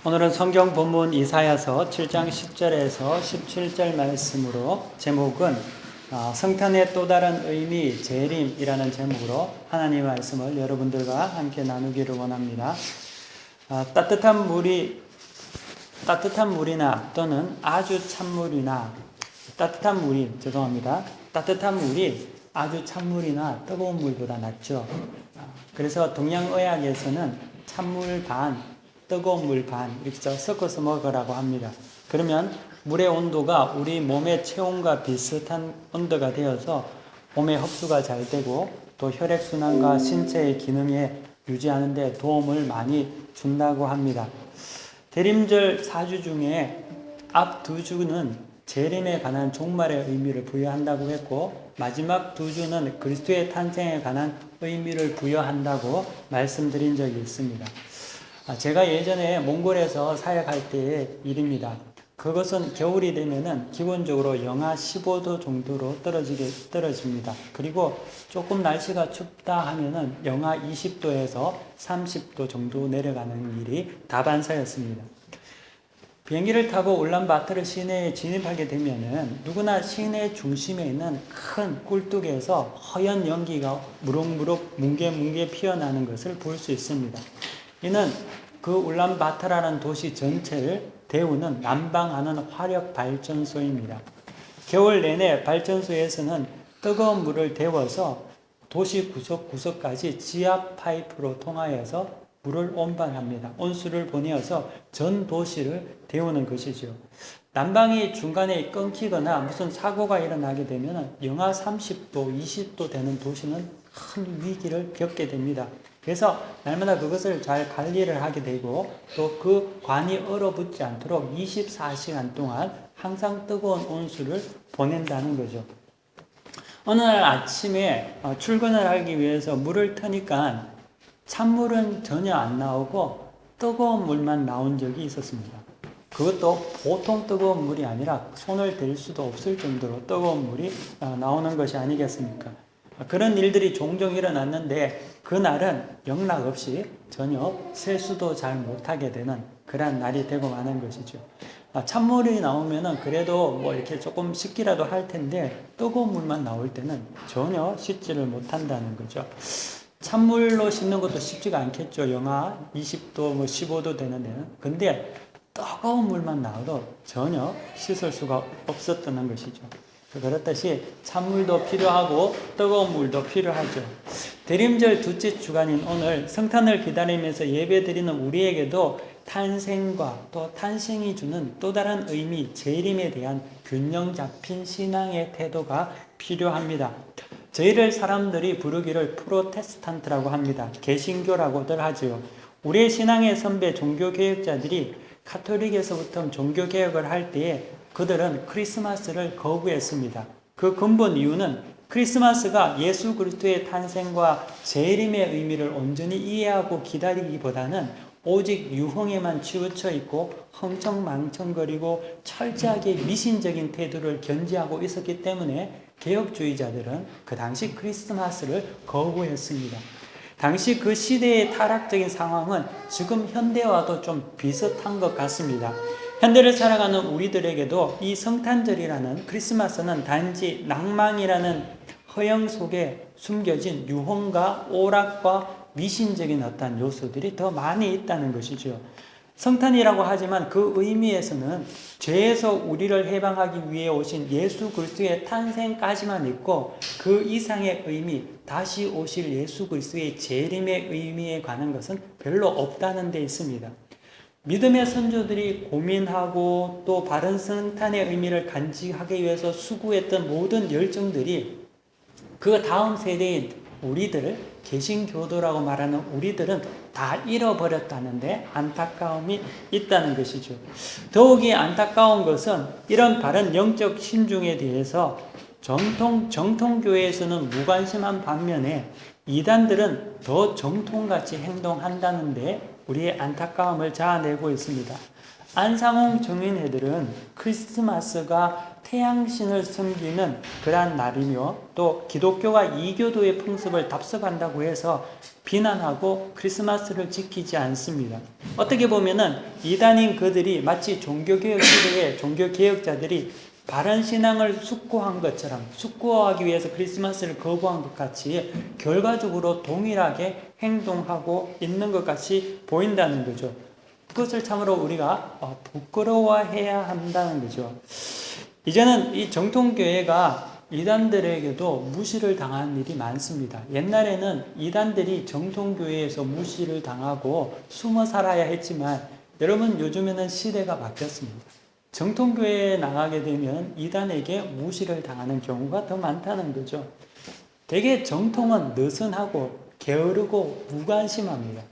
오늘은 성경 본문 이사야서 7장 10절에서 17절 말씀으로 제목은 성탄의 또 다른 의미 재림이라는 제목으로 하나님의 말씀을 여러분들과 함께 나누기를 원합니다. 따뜻한 물이나 또는 아주 찬물이나 따뜻한 물이 아주 찬물이나 뜨거운 물보다 낫죠. 그래서 동양의학에서는 찬물 반 뜨거운 물 반 이렇게 섞어서 먹으라고 합니다. 그러면 물의 온도가 우리 몸의 체온과 비슷한 온도가 되어서 몸의 흡수가 잘 되고 또 혈액순환과 신체의 기능에 유지하는 데 도움을 많이 준다고 합니다. 대림절 4주 중에 앞 2주는 재림에 관한 종말의 의미를 부여한다고 했고 마지막 2주는 그리스도의 탄생에 관한 의미를 부여한다고 말씀드린 적이 있습니다. 제가 예전에 몽골에서 사역할 때의 일입니다. 그것은 겨울이 되면은 기본적으로 영하 15도 정도로 떨어집니다. 그리고 조금 날씨가 춥다 하면은 영하 20도에서 30도 정도 내려가는 일이 다반사였습니다. 비행기를 타고 울란바토르 시내에 진입하게 되면은 누구나 시내 중심에 있는 큰 굴뚝에서 허연 연기가 무럭무럭 뭉게뭉게 피어나는 것을 볼 수 있습니다. 이는 그 울란바토르라는 도시 전체를 데우는 난방하는 화력 발전소입니다. 겨울 내내 발전소에서는 뜨거운 물을 데워서 도시 구석구석까지 지하 파이프로 통하여서 물을 운반합니다. 온수를 보내어서 전 도시를 데우는 것이죠. 난방이 중간에 끊기거나 무슨 사고가 일어나게 되면 영하 30도, 20도 되는 도시는 큰 위기를 겪게 됩니다. 그래서 날마다 그것을 잘 관리를 하게 되고 또 그 관이 얼어붙지 않도록 24시간 동안 항상 뜨거운 온수를 보낸다는 거죠. 어느 날 아침에 출근을 하기 위해서 물을 트니까 찬물은 전혀 안 나오고 뜨거운 물만 나온 적이 있었습니다. 그것도 보통 뜨거운 물이 아니라 손을 댈 수도 없을 정도로 뜨거운 물이 나오는 것이 아니겠습니까? 그런 일들이 종종 일어났는데 그날은 영락없이 전혀 세수도 잘 못하게 되는 그런 날이 되고 마는 것이죠. 찬물이 나오면은 그래도 뭐 이렇게 조금 씻기라도 할 텐데 뜨거운 물만 나올 때는 전혀 씻지를 못한다는 거죠. 찬물로 씻는 것도 쉽지가 않겠죠. 영하 20도, 15도 되는 데는. 근데 뜨거운 물만 나와도 전혀 씻을 수가 없었다는 것이죠. 그렇듯이 찬물도 필요하고 뜨거운 물도 필요하죠. 대림절 둘째 주간인 오늘 성탄을 기다리면서 예배드리는 우리에게도 탄생과 또 탄생이 주는 또 다른 의미, 재림에 대한 균형 잡힌 신앙의 태도가 필요합니다. 저희를 사람들이 부르기를 프로테스탄트라고 합니다. 개신교라고들 하죠. 우리의 신앙의 선배 종교개혁자들이 카톨릭에서부터 종교개혁을 할 때에 그들은 크리스마스를 거부했습니다. 그 근본 이유는 크리스마스가 예수 그리스도의 탄생과 재림의 의미를 온전히 이해하고 기다리기보다는 오직 유흥에만 치우쳐 있고 흥청망청거리고 철저하게 미신적인 태도를 견지하고 있었기 때문에 개혁주의자들은 그 당시 크리스마스를 거부했습니다. 당시 그 시대의 타락적인 상황은 지금 현대와도 좀 비슷한 것 같습니다. 현대를 살아가는 우리들에게도 이 성탄절이라는 크리스마스는 단지 낭만이라는 허영 속에 숨겨진 유흥과 오락과 미신적인 어떤 요소들이 더 많이 있다는 것이죠. 성탄이라고 하지만 그 의미에서는 죄에서 우리를 해방하기 위해 오신 예수 그리스도의 탄생까지만 있고 그 이상의 의미, 다시 오실 예수 그리스도의 재림의 의미에 관한 것은 별로 없다는 데 있습니다. 믿음의 선조들이 고민하고 또 바른 성탄의 의미를 간직하기 위해서 수고했던 모든 열정들이 그 다음 세대인 우리들, 개신교도라고 말하는 우리들은 다 잃어버렸다는데 안타까움이 있다는 것이죠. 더욱이 안타까운 것은 이런 바른 영적 신중에 대해서 정통교회에서는 무관심한 반면에 이단들은 더 정통같이 행동한다는데 우리의 안타까움을 자아내고 있습니다. 안상홍 정인회들은 크리스마스가 태양신을 섬기는 그러한 날이며 또 기독교가 이교도의 풍습을 답습한다고 해서 비난하고 크리스마스를 지키지 않습니다. 어떻게 보면은 이단인 그들이 마치 종교개혁 시대의 종교개혁자들이 바른 신앙을 숙고한 것처럼 숙고하기 위해서 크리스마스를 거부한 것 같이 결과적으로 동일하게 행동하고 있는 것 같이 보인다는 거죠. 그것을 참으로 우리가 부끄러워해야 한다는 거죠. 이제는 이 정통교회가 이단들에게도 무시를 당하는 일이 많습니다. 옛날에는 이단들이 정통교회에서 무시를 당하고 숨어 살아야 했지만 여러분 요즘에는 시대가 바뀌었습니다. 정통교회에 나가게 되면 이단에게 무시를 당하는 경우가 더 많다는 거죠. 대개 정통은 느슨하고 게으르고 무관심합니다.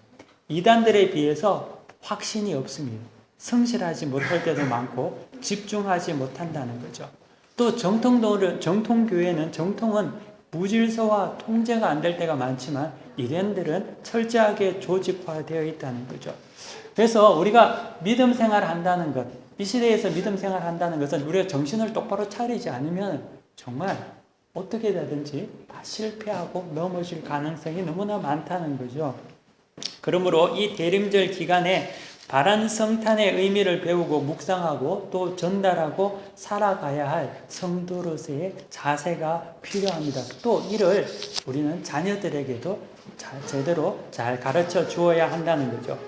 이단들에 비해서 확신이 없습니다. 성실하지 못할 때도 많고 집중하지 못한다는 거죠. 또 정통교회는 정통은 무질서와 통제가 안 될 때가 많지만 이단들은 철저하게 조직화되어 있다는 거죠. 그래서 우리가 믿음 생활을 한다는 것, 이 시대에서 믿음 생활을 한다는 것은 우리가 정신을 똑바로 차리지 않으면 정말 어떻게 되든지 다 실패하고 넘어질 가능성이 너무나 많다는 거죠. 그러므로 이 대림절 기간에 바른 성탄의 의미를 배우고 묵상하고 또 전달하고 살아가야 할 성도로서의 자세가 필요합니다. 또 이를 우리는 자녀들에게도 제대로 잘 가르쳐 주어야 한다는 거죠.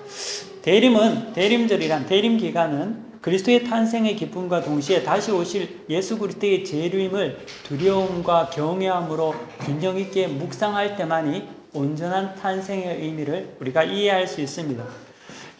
대림절이란 대림 기간은 그리스도의 탄생의 기쁨과 동시에 다시 오실 예수 그리스도의 재림을 두려움과 경외함으로 균형 있게 묵상할 때만이 온전한 탄생의 의미를 우리가 이해할 수 있습니다.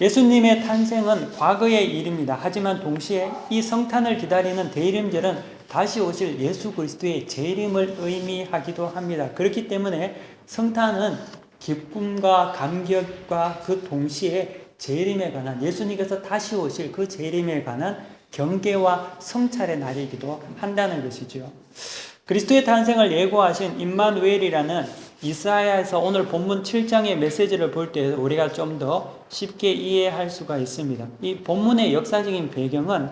예수님의 탄생은 과거의 일입니다. 하지만 동시에 이 성탄을 기다리는 대림절은 다시 오실 예수 그리스도의 재림을 의미하기도 합니다. 그렇기 때문에 성탄은 기쁨과 감격과 그 동시에 재림에 관한 예수님께서 다시 오실 그 재림에 관한 경계와 성찰의 날이기도 한다는 것이죠. 그리스도의 탄생을 예고하신 임마누엘이라는 이사야에서 오늘 본문 7장의 메시지를 볼 때 우리가 좀 더 쉽게 이해할 수가 있습니다. 이 본문의 역사적인 배경은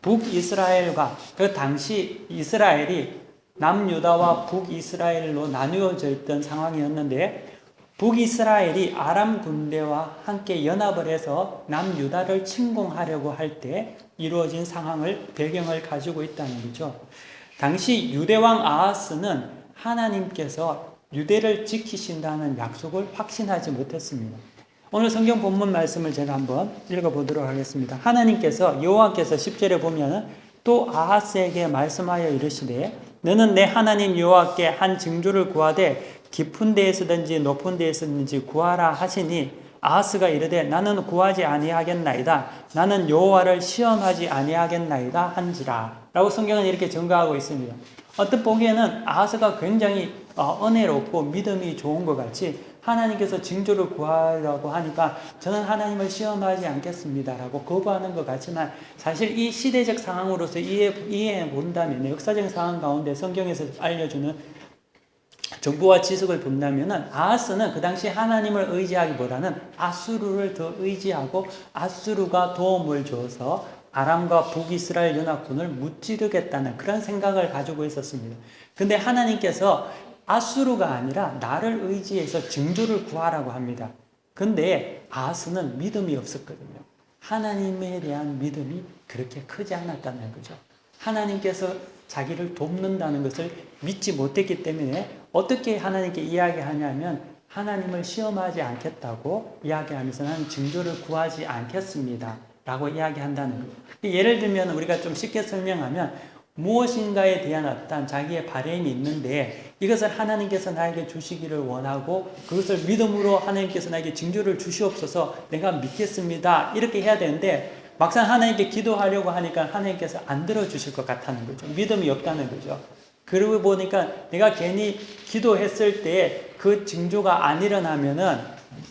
북이스라엘과 그 당시 이스라엘이 남유다와 북이스라엘로 나누어져 있던 상황이었는데 북이스라엘이 아람 군대와 함께 연합을 해서 남유다를 침공하려고 할 때 이루어진 상황을 배경을 가지고 있다는 거죠. 당시 유대왕 아하스는 하나님께서 유대를 지키신다는 약속을 확신하지 못했습니다. 오늘 성경 본문 말씀을 제가 한번 읽어보도록 하겠습니다. 하나님께서 여호와께서 10절에 보면 또 아하스에게 말씀하여 이르시되 너는 내 하나님 여호와께 한 징조를 구하되 깊은 데에서든지 높은 데에서든지 구하라 하시니 아하스가 이르되 나는 구하지 아니하겠나이다. 나는 여호와를 시험하지 아니하겠나이다 한지라. 라고 성경은 이렇게 증거하고 있습니다. 어떤 보기에는 아하스가 굉장히 은혜롭고 믿음이 좋은 것 같이 하나님께서 징조를 구하라고 하니까 저는 하나님을 시험하지 않겠습니다 라고 거부하는 것 같지만 사실 이 시대적 상황으로서 이해해 본다면 역사적 상황 가운데 성경에서 알려주는 정보와 지식을 본다면 아하스는 그 당시 하나님을 의지하기보다는 아수르를 더 의지하고 아수르가 도움을 줘서 아람과 북이스라엘 연합군을 무찌르겠다는 그런 생각을 가지고 있었습니다. 근데 하나님께서 아수르가 아니라 나를 의지해서 징조를 구하라고 합니다. 근데 아하스는 믿음이 없었거든요. 하나님에 대한 믿음이 그렇게 크지 않았다는 거죠. 하나님께서 자기를 돕는다는 것을 믿지 못했기 때문에 어떻게 하나님께 이야기하냐면 하나님을 시험하지 않겠다고 이야기하면서 나는 징조를 구하지 않겠습니다 라고 이야기한다는 거예요. 예를 들면 우리가 좀 쉽게 설명하면 무엇인가에 대한 어떤 자기의 바람이 있는데 이것을 하나님께서 나에게 주시기를 원하고 그것을 믿음으로 하나님께서 나에게 징조를 주시옵소서 내가 믿겠습니다 이렇게 해야 되는데 막상 하나님께 기도하려고 하니까 하나님께서 안 들어주실 것 같다는 거죠. 믿음이 없다는 거죠. 그러고 보니까 내가 괜히 기도했을 때 그 징조가 안 일어나면은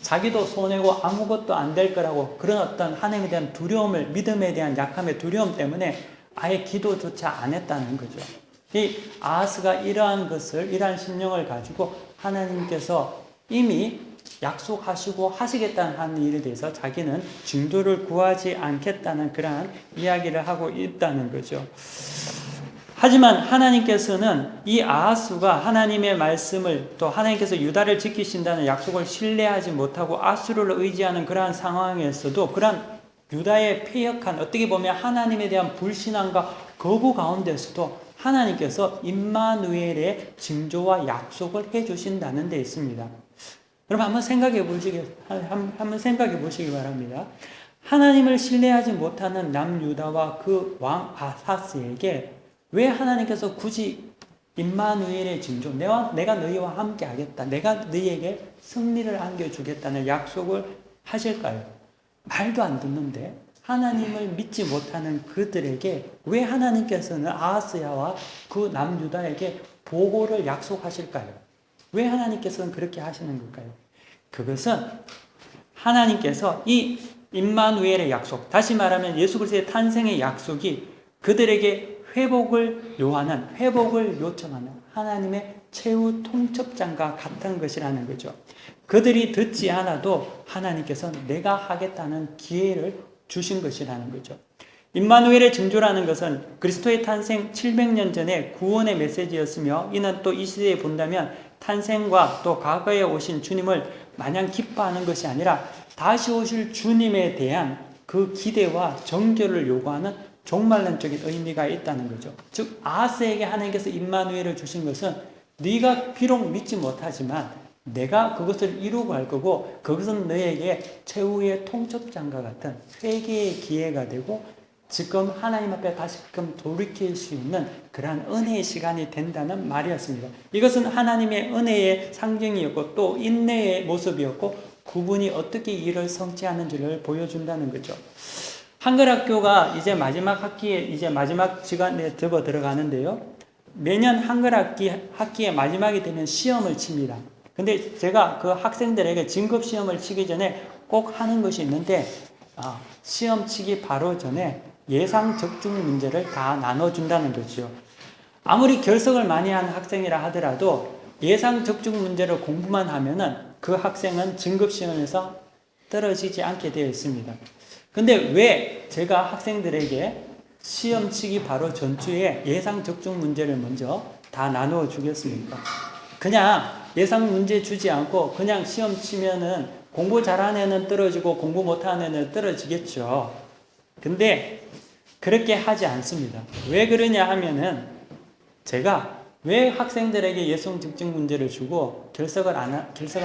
자기도 손해고 아무것도 안 될 거라고 그런 어떤 하나님에 대한 두려움을 믿음에 대한 약함의 두려움 때문에 아예 기도조차 안 했다는 거죠. 이 아하스가 이러한 심령을 가지고 하나님께서 이미 약속하시고 하시겠다는 하는 일에 대해서 자기는 징조를 구하지 않겠다는 그러한 이야기를 하고 있다는 거죠. 하지만 하나님께서는 이 아하스가 하나님의 말씀을 또 하나님께서 유다를 지키신다는 약속을 신뢰하지 못하고 아수르를 의지하는 그러한 상황에서도 그러한 유다의 패역한 어떻게 보면 하나님에 대한 불신앙과 거부 가운데서도 하나님께서 임마누엘의 징조와 약속을 해주신다는 데 있습니다. 여러분 한번 생각해 보시기 바랍니다. 하나님을 신뢰하지 못하는 남유다와 그 왕 아하스에게 왜 하나님께서 굳이 임마누엘의 징조, 내가 너희와 함께 하겠다, 내가 너희에게 승리를 안겨주겠다는 약속을 하실까요? 말도 안 듣는데 하나님을 믿지 못하는 그들에게 왜 하나님께서는 아하스야와 그 남유다에게 보호를 약속하실까요? 왜 하나님께서는 그렇게 하시는 걸까요? 그것은 하나님께서 이 임마누엘의 약속, 다시 말하면 예수 그리스도의 탄생의 약속이 그들에게 회복을 요청하는 하나님의 최후 통첩장과 같은 것이라는 거죠. 그들이 듣지 않아도 하나님께서 내가 하겠다는 기회를 주신 것이라는 거죠. 임마누엘의 징조라는 것은 그리스도의 탄생 700년 전에 구원의 메시지였으며 이는 또 이 시대에 본다면 탄생과 또 과거에 오신 주님을 마냥 기뻐하는 것이 아니라 다시 오실 주님에 대한 그 기대와 정결을 요구하는 종말론적인 의미가 있다는 거죠. 즉 아하스에게 하나님께서 임마누엘을 주신 것은 네가 비록 믿지 못하지만 내가 그것을 이루고 갈 거고 그것은 너에게 최후의 통첩장과 같은 회개의 기회가 되고 지금 하나님 앞에 다시금 돌이킬 수 있는 그러한 은혜의 시간이 된다는 말이었습니다. 이것은 하나님의 은혜의 상징이었고 또 인내의 모습이었고 그분이 어떻게 일을 성취하는지를 보여준다는 거죠. 한글학교가 이제 마지막 시간에 접어 들어가는데요. 매년 학기의 마지막이 되면 시험을 칩니다. 근데 제가 그 학생들에게 진급 시험을 치기 전에 꼭 하는 것이 있는데, 시험 치기 바로 전에 예상 적중 문제를 다 나눠준다는 거죠. 아무리 결석을 많이 한 학생이라 하더라도 예상 적중 문제를 공부만 하면은 그 학생은 진급 시험에서 떨어지지 않게 되어 있습니다. 근데 왜 제가 학생들에게 시험 치기 바로 전주에 예상 적중 문제를 먼저 다 나누어 주겠습니까? 그냥 예상 문제 주지 않고 그냥 시험 치면은 공부 잘하는 애는 떨어지고 공부 못하는 애는 떨어지겠죠. 근데 그렇게 하지 않습니다. 왜 그러냐 하면은 제가 왜 학생들에게 예상 적중 문제를 주고 결석을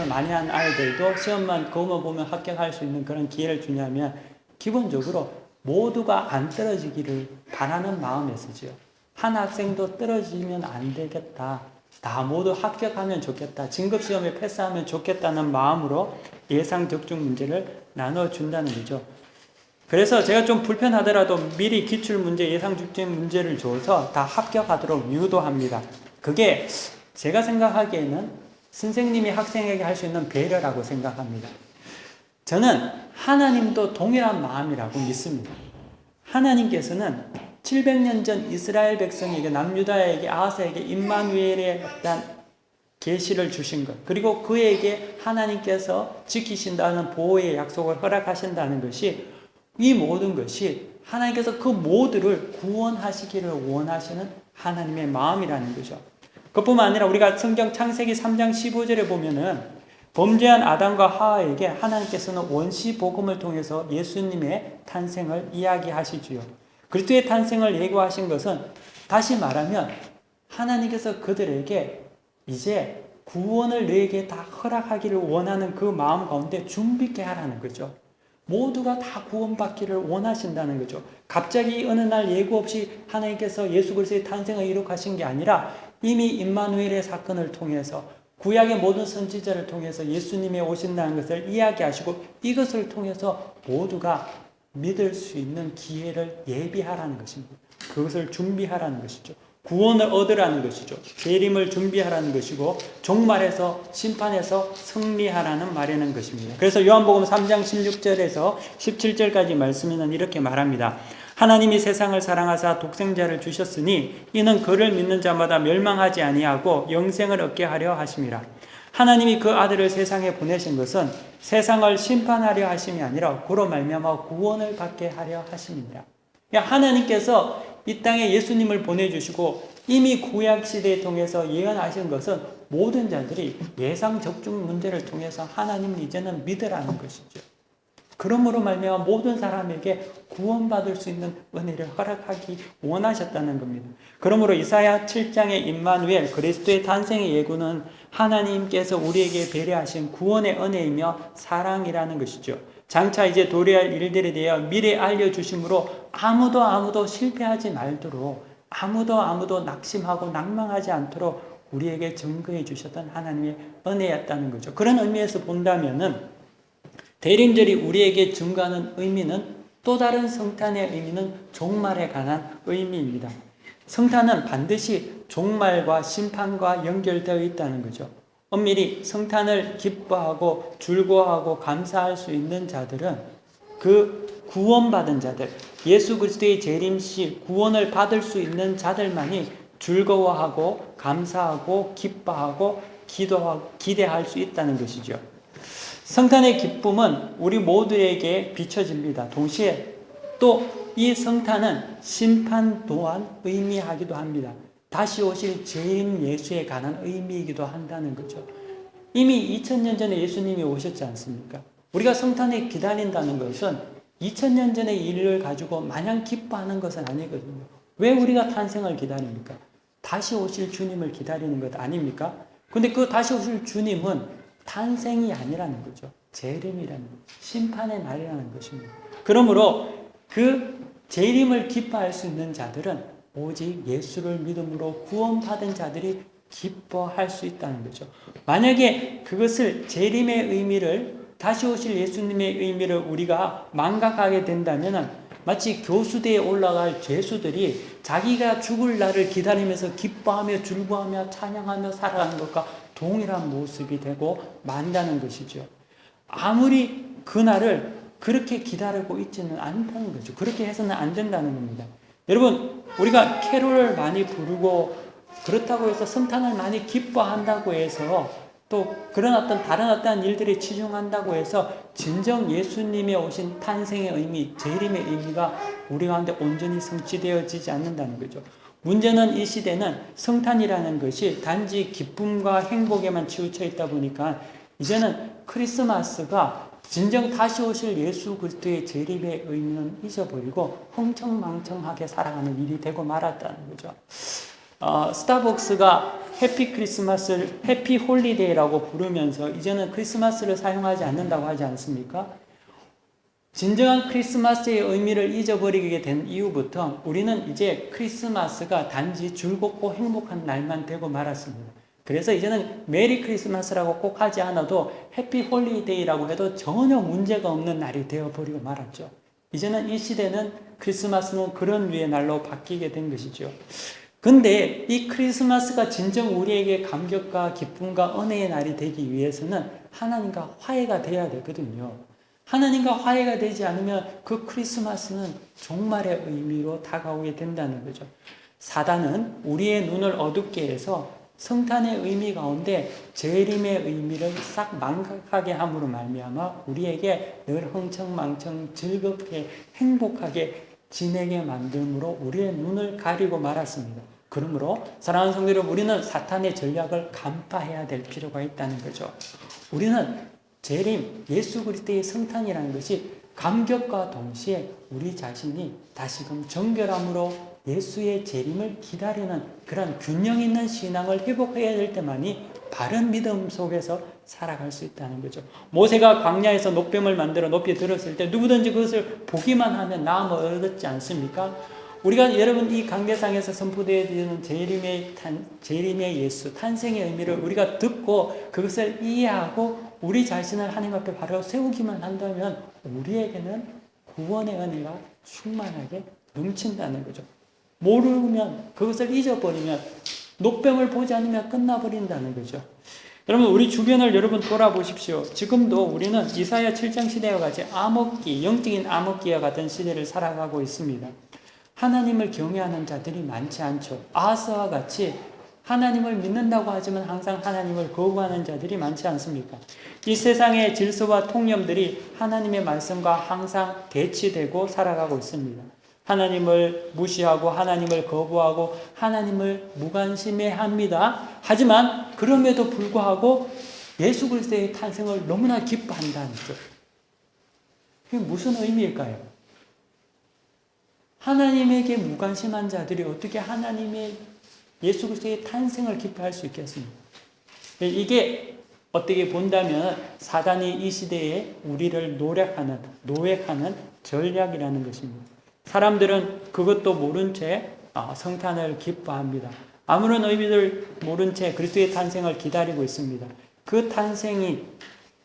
많이 한 아이들도 시험만 거울만 보면 합격할 수 있는 그런 기회를 주냐면 기본적으로 모두가 안 떨어지기를 바라는 마음에서지요. 한 학생도 떨어지면 안 되겠다. 다 모두 합격하면 좋겠다. 진급시험에 패스하면 좋겠다는 마음으로 예상 적중 문제를 나눠준다는 거죠. 그래서 제가 좀 불편하더라도 미리 기출문제, 예상 적중 문제를 줘서 다 합격하도록 유도합니다. 그게 제가 생각하기에는 선생님이 학생에게 할 수 있는 배려라고 생각합니다. 저는 하나님도 동일한 마음이라고 믿습니다. 하나님께서는 700년 전 이스라엘 백성에게 남유다에게 아하스에게 임마누엘에 대한 계시를 주신 것, 그리고 그에게 하나님께서 지키신다는 보호의 약속을 허락하신다는 것이, 이 모든 것이 하나님께서 그 모두를 구원하시기를 원하시는 하나님의 마음이라는 거죠. 그뿐만 아니라 우리가 성경 창세기 3장 15절에 보면은 범죄한 아담과 하와에게 하나님께서는 원시 복음을 통해서 예수님의 탄생을 이야기하시지요. 그리스도의 탄생을 예고하신 것은 다시 말하면 하나님께서 그들에게 이제 구원을 너에게 다 허락하기를 원하는 그 마음 가운데 준비케 하라는 거죠. 모두가 다 구원받기를 원하신다는 거죠. 갑자기 어느 날 예고 없이 하나님께서 예수 그리스도의 탄생을 이룩하신 게 아니라 이미 임마누엘의 사건을 통해서 구약의 모든 선지자를 통해서 예수님의 오신다는 것을 이야기하시고 이것을 통해서 모두가 믿을 수 있는 기회를 예비하라는 것입니다. 그것을 준비하라는 것이죠. 구원을 얻으라는 것이죠. 재림을 준비하라는 것이고 종말에서 심판에서 승리하라는 말이라는 것입니다. 그래서 요한복음 3장 16절에서 17절까지 말씀에는 이렇게 말합니다. 하나님이 세상을 사랑하사 독생자를 주셨으니 이는 그를 믿는 자마다 멸망하지 아니하고 영생을 얻게 하려 하심이라. 하나님이 그 아들을 세상에 보내신 것은 세상을 심판하려 하심이 아니라 그로 말미암아 구원을 받게 하려 하심이니라. 그러니까 하나님께서 이 땅에 예수님을 보내주시고 이미 구약 시대에 통해서 예언하신 것은 모든 자들이 예상 적중 문제를 통해서 하나님을 이제는 믿으라는 것이죠. 그러므로 말미암아 모든 사람에게 구원받을 수 있는 은혜를 허락하기 원하셨다는 겁니다. 그러므로 이사야 7장의 임마누엘 그리스도의 탄생의 예고는 하나님께서 우리에게 배려하신 구원의 은혜이며 사랑이라는 것이죠. 장차 이제 도래할 일들에 대해 미리 알려주심으로 아무도 실패하지 말도록 아무도 낙심하고 낭망하지 않도록 우리에게 증거해 주셨던 하나님의 은혜였다는 거죠. 그런 의미에서 본다면은 대림절이 우리에게 증거하는 의미는 또 다른 성탄의 의미는 종말에 관한 의미입니다. 성탄은 반드시 종말과 심판과 연결되어 있다는 거죠. 엄밀히 성탄을 기뻐하고 즐거워하고 감사할 수 있는 자들은 그 구원받은 자들, 예수 그리스도의 재림시 구원을 받을 수 있는 자들만이 즐거워하고 감사하고 기뻐하고 기대할 수 있다는 것이죠. 성탄의 기쁨은 우리 모두에게 비춰집니다. 동시에 또 이 성탄은 심판 또한 의미하기도 합니다. 다시 오실 재림 예수에 관한 의미이기도 한다는 거죠. 이미 2000년 전에 예수님이 오셨지 않습니까? 우리가 성탄에 기다린다는 것은 2000년 전의 일을 가지고 마냥 기뻐하는 것은 아니거든요. 왜 우리가 탄생을 기다립니까? 다시 오실 주님을 기다리는 것 아닙니까? 근데 그 다시 오실 주님은 탄생이 아니라는 거죠. 재림이라는 심판의 날이라는 것입니다. 그러므로 그 재림을 기뻐할 수 있는 자들은 오직 예수를 믿음으로 구원받은 자들이 기뻐할 수 있다는 거죠. 만약에 그것을 재림의 의미를 다시 오실 예수님의 의미를 우리가 망각하게 된다면 마치 교수대에 올라갈 죄수들이 자기가 죽을 날을 기다리면서 기뻐하며 즐거워하며 찬양하며 살아가는 것과 동일한 모습이 되고 만다는 것이죠. 아무리 그날을 그렇게 기다리고 있지는 않다는 거죠. 그렇게 해서는 안 된다는 겁니다. 여러분, 우리가 캐롤을 많이 부르고 그렇다고 해서 성탄을 많이 기뻐한다고 해서 또 그런 다른 어떤 일들에 치중한다고 해서 진정 예수님의 오신 탄생의 의미, 재림의 의미가 우리 가운데 온전히 성취되어지지 않는다는 거죠. 문제는 이 시대는 성탄이라는 것이 단지 기쁨과 행복에만 치우쳐 있다 보니까 이제는 크리스마스가 진정 다시 오실 예수 그리스도의 재림의 의미는 잊어버리고 흥청망청하게 살아가는 일이 되고 말았다는 거죠. 스타벅스가 해피 크리스마스를 해피 홀리데이라고 부르면서 이제는 크리스마스를 사용하지 않는다고 하지 않습니까? 진정한 크리스마스의 의미를 잊어버리게 된 이후부터 우리는 이제 크리스마스가 단지 즐겁고 행복한 날만 되고 말았습니다. 그래서 이제는 메리 크리스마스라고 꼭 하지 않아도 해피 홀리데이라고 해도 전혀 문제가 없는 날이 되어버리고 말았죠. 이제는 이 시대는 크리스마스는 그런 류의 날로 바뀌게 된 것이죠. 근데 이 크리스마스가 진정 우리에게 감격과 기쁨과 은혜의 날이 되기 위해서는 하나님과 화해가 돼야 되거든요. 하나님과 화해가 되지 않으면 그 크리스마스는 종말의 의미로 다가오게 된다는 거죠. 사단은 우리의 눈을 어둡게 해서 성탄의 의미 가운데 재림의 의미를 싹 망각하게 함으로 말미암아 우리에게 늘 흥청망청 즐겁게 행복하게 지내게 만듦으로 우리의 눈을 가리고 말았습니다. 그러므로 사랑하는 성도 여러분, 우리는 사탄의 전략을 간파해야 될 필요가 있다는 거죠. 우리는 재림, 예수 그리스도의 성탄이라는 것이 감격과 동시에 우리 자신이 다시금 정결함으로 예수의 재림을 기다리는 그런 균형 있는 신앙을 회복해야 될 때만이 바른 믿음 속에서 살아갈 수 있다는 거죠. 모세가 광야에서 노뱀을 만들어 높이 들었을 때 누구든지 그것을 보기만 하면 나음을 얻었지 않습니까? 우리가 여러분 이 강대상에서 선포되어지는 재림의 예수, 탄생의 의미를 우리가 듣고 그것을 이해하고 우리 자신을 하나님 앞에 바로 세우기만 한다면 우리에게는 구원의 은혜가 충만하게 넘친다는 거죠. 모르면 그것을 잊어버리면 노뱀을 보지 않으면 끝나버린다는 거죠. 여러분 우리 주변을 여러분 돌아보십시오. 지금도 우리는 이사야 7장 시대와 같이 암흑기, 영적인 암흑기와 같은 시대를 살아가고 있습니다. 하나님을 경외하는 자들이 많지 않죠. 아하스와 같이 하나님을 믿는다고 하지만 항상 하나님을 거부하는 자들이 많지 않습니까? 이 세상의 질서와 통념들이 하나님의 말씀과 항상 대치되고 살아가고 있습니다. 하나님을 무시하고 하나님을 거부하고 하나님을 무관심해합니다. 하지만 그럼에도 불구하고 예수 그리스도의 탄생을 너무나 기뻐한다는 것. 그게 무슨 의미일까요? 하나님에게 무관심한 자들이 어떻게 하나님의 예수 그리스도의 탄생을 기뻐할 수 있겠습니까? 이게 어떻게 본다면 사단이 이 시대에 우리를 노획하는 전략이라는 것입니다. 사람들은 그것도 모른 채 성탄을 기뻐합니다. 아무런 의미를 모른 채 그리스도의 탄생을 기다리고 있습니다. 그 탄생이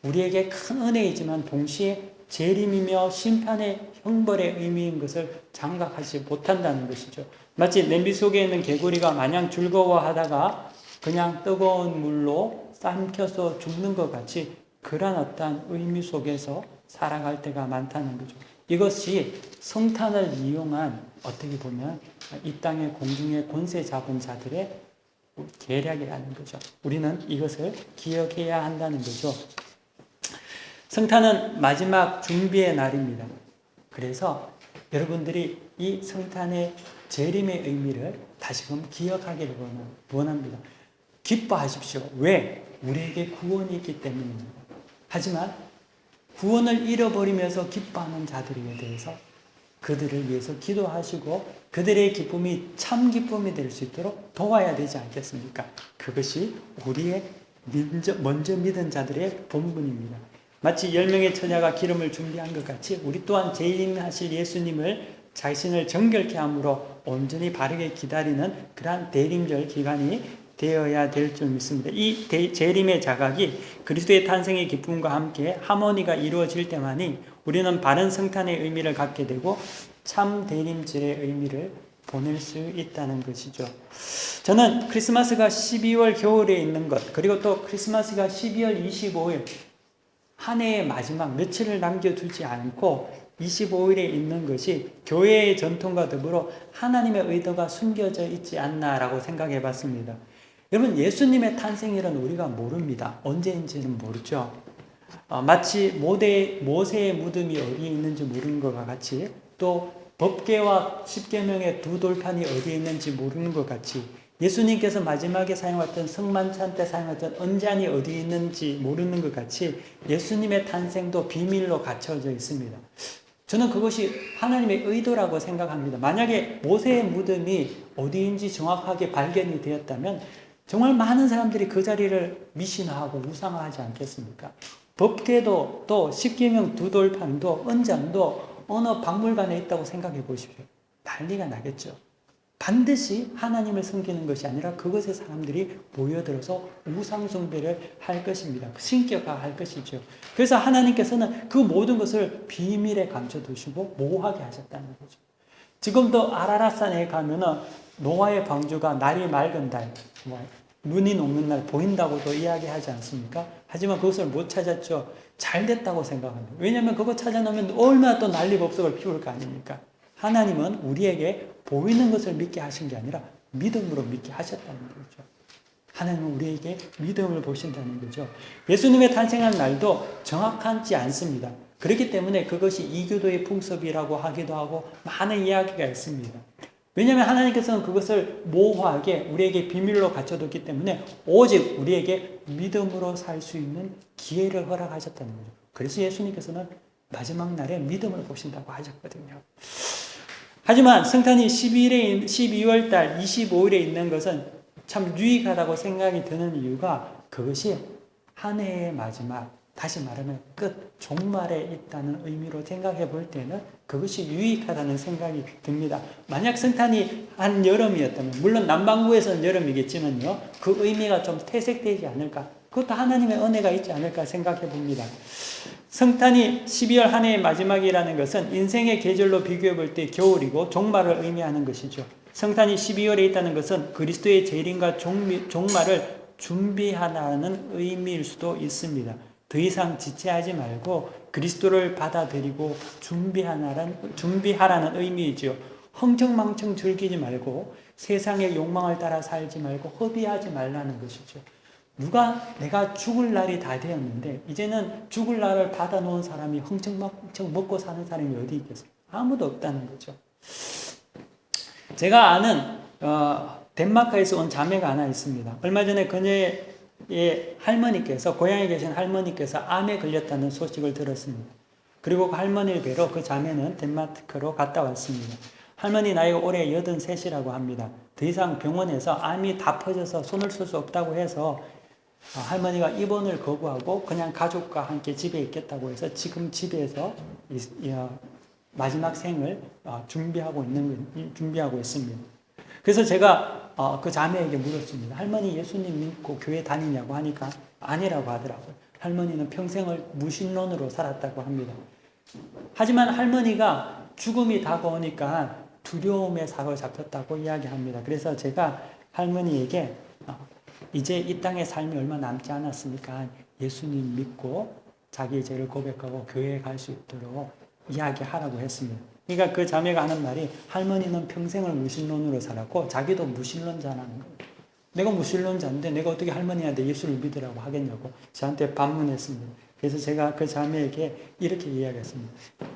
우리에게 큰 은혜이지만 동시에 재림이며 심판의 형벌의 의미인 것을 장각하지 못한다는 것이죠. 마치 냄비 속에 있는 개구리가 마냥 즐거워하다가 그냥 뜨거운 물로 삶혀서 죽는 것 같이 그런 어떤 의미 속에서 살아갈 때가 많다는 거죠. 이것이 성탄을 이용한 어떻게 보면 이 땅의 공중의 권세 잡은 자들의 계략이라는 거죠. 우리는 이것을 기억해야 한다는 거죠. 성탄은 마지막 준비의 날입니다. 그래서 여러분들이 이 성탄의 재림의 의미를 다시금 기억하기를 원합니다. 기뻐하십시오. 왜? 우리에게 구원이 있기 때문입니다. 하지만 구원을 잃어버리면서 기뻐하는 자들에 대해서 그들을 위해서 기도하시고 그들의 기쁨이 참 기쁨이 될 수 있도록 도와야 되지 않겠습니까? 그것이 우리의 먼저 믿은 자들의 본분입니다. 마치 10명의 처녀가 기름을 준비한 것 같이 우리 또한 재림하실 예수님을 자신을 정결케 함으로 온전히 바르게 기다리는 그러한 대림절 기간이 되어야 될 줄 믿습니다. 이 재림의 자각이 그리스도의 탄생의 기쁨과 함께 하모니가 이루어질 때만이 우리는 바른 성탄의 의미를 갖게 되고 참 대림절의 의미를 보낼 수 있다는 것이죠. 저는 크리스마스가 12월 겨울에 있는 것, 그리고 또 크리스마스가 12월 25일 한 해의 마지막 며칠을 남겨두지 않고 25일에 있는 것이 교회의 전통과 더불어 하나님의 의도가 숨겨져 있지 않나라고 생각해 봤습니다. 여러분, 예수님의 탄생일은 우리가 모릅니다. 언제인지는 모르죠. 마치 모세의 무덤이 어디에 있는지 모르는 것과 같이, 또 법궤와 십계명의 두 돌판이 어디에 있는지 모르는 것 같이, 예수님께서 마지막에 사용했던 성만찬 때 사용했던 언잔이 어디에 있는지 모르는 것 같이 예수님의 탄생도 비밀로 갇혀져 있습니다. 저는 그것이 하나님의 의도라고 생각합니다. 만약에 모세의 무덤이 어디인지 정확하게 발견이 되었다면 정말 많은 사람들이 그 자리를 미신화하고 우상화하지 않겠습니까? 법궤도 또 십계명 두 돌판도 언잔도 어느 박물관에 있다고 생각해 보십시오. 난리가 나겠죠. 반드시 하나님을 섬기는 것이 아니라 그것에 사람들이 모여들어서 우상숭배를 할 것입니다. 신격화할 것이죠. 그래서 하나님께서는 그 모든 것을 비밀에 감춰두시고 모호하게 하셨다는 거죠. 지금도 아라랏산에 가면은 노아의 방주가 날이 맑은 날, 눈이 녹는 날 보인다고도 이야기하지 않습니까? 하지만 그것을 못 찾았죠. 잘 됐다고 생각합니다. 왜냐하면 그거 찾아놓으면 얼마나 또 난리법석을 피울 거 아닙니까? 하나님은 우리에게 보이는 것을 믿게 하신 게 아니라 믿음으로 믿게 하셨다는 거죠. 하나님은 우리에게 믿음을 보신다는 거죠. 예수님의 탄생한 날도 정확하지 않습니다. 그렇기 때문에 그것이 이교도의 풍습이라고 하기도 하고 많은 이야기가 있습니다. 왜냐하면 하나님께서는 그것을 모호하게 우리에게 비밀로 갖춰뒀기 때문에 오직 우리에게 믿음으로 살 수 있는 기회를 허락하셨다는 거죠. 그래서 예수님께서는 마지막 날에 믿음을 보신다고 하셨거든요. 하지만 성탄이 12월 달 25일에 있는 것은 참 유익하다고 생각이 드는 이유가 그것이 한 해의 마지막, 다시 말하면 끝, 종말에 있다는 의미로 생각해 볼 때는 그것이 유익하다는 생각이 듭니다. 만약 성탄이 한 여름이었다면, 물론 남반구에서는 여름이겠지만요, 그 의미가 좀 퇴색되지 않을까, 그것도 하나님의 은혜가 있지 않을까 생각해 봅니다. 성탄이 12월 한 해의 마지막이라는 것은 인생의 계절로 비교해 볼 때 겨울이고 종말을 의미하는 것이죠. 성탄이 12월에 있다는 것은 그리스도의 재림과 종말을 준비하라는 의미일 수도 있습니다. 더 이상 지체하지 말고 그리스도를 받아들이고 준비하라는 의미이죠. 흥청망청 즐기지 말고 세상의 욕망을 따라 살지 말고 허비하지 말라는 것이죠. 누가 내가 죽을 날이 다 되었는데 이제는 죽을 날을 받아놓은 사람이 흥청망청 먹고 사는 사람이 어디 있겠어요? 아무도 없다는 거죠. 제가 아는 덴마크에서 온 자매가 하나 있습니다. 얼마 전에 그녀의 할머니께서 고향에 계신 할머니께서 암에 걸렸다는 소식을 들었습니다. 그리고 그 할머니를 뵈러 그 자매는 덴마크로 갔다 왔습니다. 할머니 나이가 올해 83이라고 합니다. 더 이상 병원에서 암이 다 퍼져서 손을 쓸 수 없다고 해서 할머니가 입원을 거부하고 그냥 가족과 함께 집에 있겠다고 해서 지금 집에서 마지막 생을 준비하고 있습니다. 그래서 제가 그 자매에게 물었습니다. 할머니 예수님 믿고 교회 다니냐고 하니까 아니라고 하더라고요. 할머니는 평생을 무신론으로 살았다고 합니다. 하지만 할머니가 죽음이 다가오니까 두려움에 사로잡혔다고 이야기합니다. 그래서 제가 할머니에게 이제 이 땅의 삶이 얼마 남지 않았으니까 예수님 믿고 자기의 죄를 고백하고 교회에 갈 수 있도록 이야기하라고 했습니다. 그러니까 그 자매가 하는 말이 할머니는 평생을 무신론으로 살았고 자기도 무신론자라는 거예요. 내가 무신론자인데 내가 어떻게 할머니한테 예수를 믿으라고 하겠냐고 저한테 반문했습니다. 그래서 제가 그 자매에게 이렇게 이야기했습니다.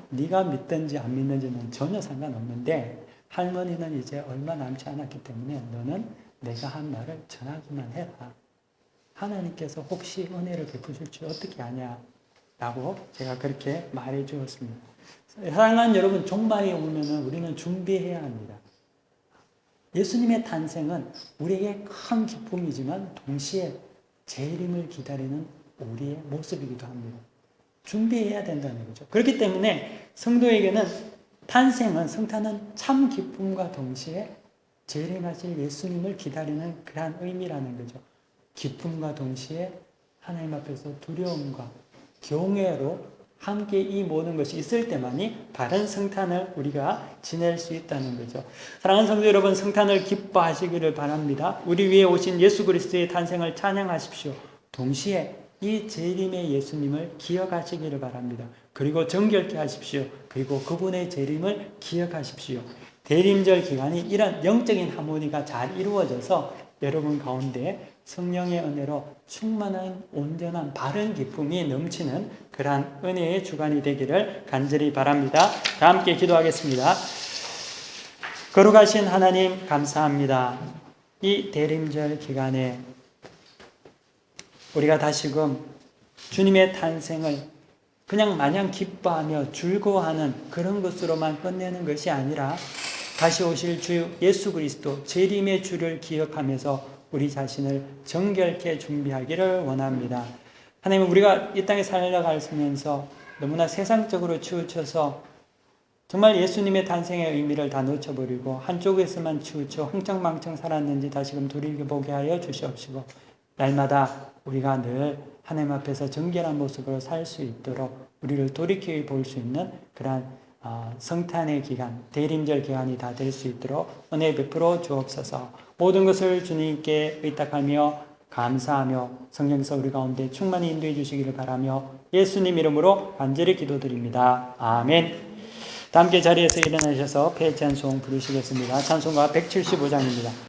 네가 믿든지 안 믿는지는 전혀 상관없는데 할머니는 이제 얼마 남지 않았기 때문에 너는 내가 한 말을 전하기만 해라. 하나님께서 혹시 은혜를 베푸실 줄 어떻게 아냐? 라고 제가 그렇게 말해 주었습니다. 사랑하는 여러분, 종말이 오면은 우리는 준비해야 합니다. 예수님의 탄생은 우리에게 큰 기쁨이지만 동시에 재림을 기다리는 우리의 모습이기도 합니다. 준비해야 된다는 거죠. 그렇기 때문에 성도에게는 성탄은 참 기쁨과 동시에 재림하실 예수님을 기다리는 그러한 의미라는 거죠. 기쁨과 동시에 하나님 앞에서 두려움과 경외로 함께 이 모든 것이 있을 때만이 바른 성탄을 우리가 지낼 수 있다는 거죠. 사랑하는 성도 여러분, 성탄을 기뻐하시기를 바랍니다. 우리 위에 오신 예수 그리스도의 탄생을 찬양하십시오. 동시에 이 재림의 예수님을 기억하시기를 바랍니다. 그리고 정결케 하십시오. 그리고 그분의 재림을 기억하십시오. 대림절 기간이 이런 영적인 하모니가 잘 이루어져서 여러분 가운데 성령의 은혜로 충만한 온전한 바른 기쁨이 넘치는 그러한 은혜의 주간이 되기를 간절히 바랍니다. 다 함께 기도하겠습니다. 거룩하신 하나님 감사합니다. 이 대림절 기간에 우리가 다시금 주님의 탄생을 그냥 마냥 기뻐하며 즐거워하는 그런 것으로만 끝내는 것이 아니라 다시 오실 주 예수 그리스도 재림의 주를 기억하면서 우리 자신을 정결케 준비하기를 원합니다. 하나님, 우리가 이 땅에 살아가면서 너무나 세상적으로 치우쳐서 정말 예수님의 탄생의 의미를 다 놓쳐버리고 한쪽에서만 치우쳐 흥청망청 살았는지 다시금 돌이켜보게 하여 주시옵시고 날마다 우리가 늘 하나님 앞에서 정결한 모습으로 살 수 있도록 우리를 돌이켜 볼 수 있는 그러한 성탄의 기간, 대림절 기간이 다 될 수 있도록 은혜 베풀어 주옵소서. 모든 것을 주님께 의탁하며 감사하며 성령께서 우리 가운데 충만히 인도해 주시기를 바라며 예수님 이름으로 간절히 기도드립니다. 아멘. 다 함께 자리에서 일어나셔서 폐 찬송 부르시겠습니다. 찬송가 175장입니다.